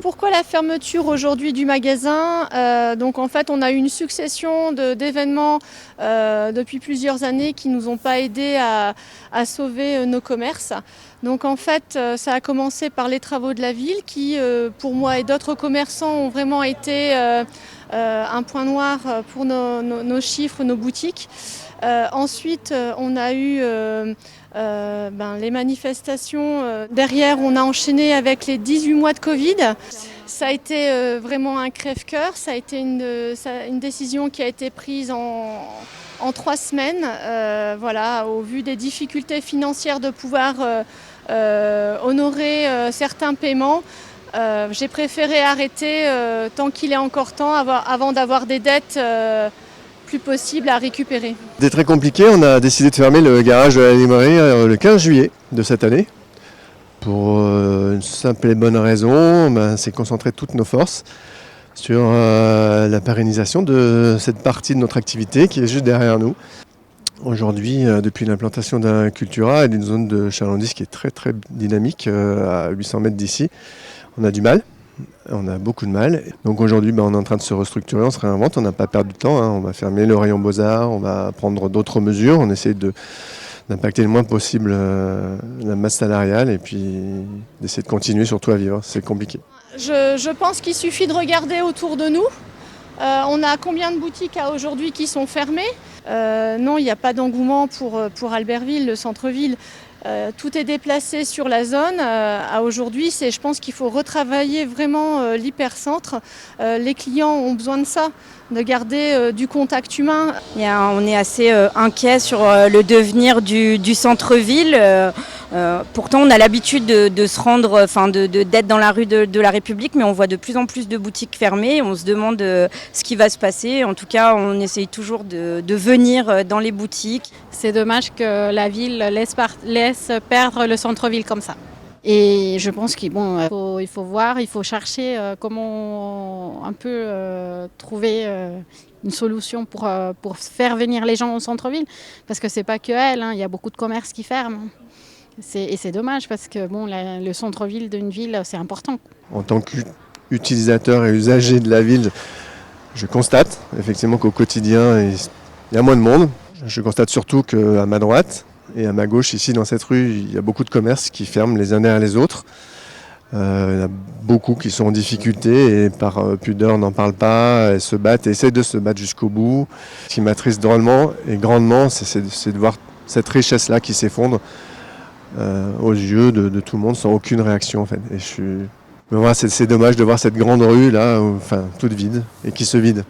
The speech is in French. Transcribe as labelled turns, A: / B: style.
A: Pourquoi la fermeture aujourd'hui du magasin? Donc en fait, on a eu une succession d'événements depuis plusieurs années qui nous ont pas aidés à sauver nos commerces. Donc en fait, ça a commencé par les travaux de la ville qui, pour moi et d'autres commerçants, ont vraiment été un point noir pour nos chiffres, nos boutiques. Ensuite, on a eu les manifestations. Derrière, on a enchaîné avec les 18 mois de Covid. Ça a été vraiment un crève-cœur. Ça a été une décision qui a été prise en 3 semaines. Voilà, au vu des difficultés financières de pouvoir honorer certains paiements. J'ai préféré arrêter tant qu'il est encore temps avant d'avoir des dettes plus possibles à récupérer.
B: C'était très compliqué, on a décidé de fermer le garage de la librairie le 15 juillet de cette année. Pour une simple et bonne raison, c'est concentrer toutes nos forces sur la pérennisation de cette partie de notre activité qui est juste derrière nous. Aujourd'hui, depuis l'implantation d'un Cultura et d'une zone de chalandise qui est très très dynamique à 800 mètres d'ici, on a du mal. On a beaucoup de mal. Donc aujourd'hui, on est en train de se restructurer, on se réinvente, on n'a pas perdu de temps. On va fermer le rayon Beaux-Arts, on va prendre d'autres mesures, on essaie d'impacter le moins possible la masse salariale et puis d'essayer de continuer surtout à vivre. C'est compliqué.
A: Je pense qu'il suffit de regarder autour de nous. On a combien de boutiques aujourd'hui qui sont fermées? Non, il n'y a pas d'engouement pour Albertville, le centre-ville. Tout est déplacé sur la zone. À aujourd'hui, je pense qu'il faut retravailler vraiment l'hypercentre. Les clients ont besoin de ça, de garder du contact humain.
C: On est assez inquiet sur le devenir du centre-ville. Pourtant, on a l'habitude de se rendre, d'être dans la rue de la République, mais on voit de plus en plus de boutiques fermées. On se demande ce qui va se passer. En tout cas, on essaye toujours de venir dans les boutiques.
D: C'est dommage que la ville laisse perdre le centre-ville comme ça. Et je pense qu'il faut voir, il faut chercher comment un peu trouver une solution pour faire venir les gens au centre-ville. Parce que c'est pas que elle, il y a beaucoup de commerces qui ferment. Et c'est dommage parce que le centre-ville d'une ville, c'est important.
B: En tant qu'utilisateur et usager de la ville, je constate effectivement qu'au quotidien, il y a moins de monde. Je constate surtout qu'à ma droite et à ma gauche, ici dans cette rue, il y a beaucoup de commerces qui ferment les uns derrière les autres. Il y en a beaucoup qui sont en difficulté et par pudeur n'en parlent pas, elles se battent et essayent de se battre jusqu'au bout. Ce qui m'attriste drôlement et grandement, c'est de voir cette richesse-là qui s'effondre aux yeux de tout le monde sans aucune réaction en fait. Et c'est dommage de voir cette grande rue là, toute vide et qui se vide.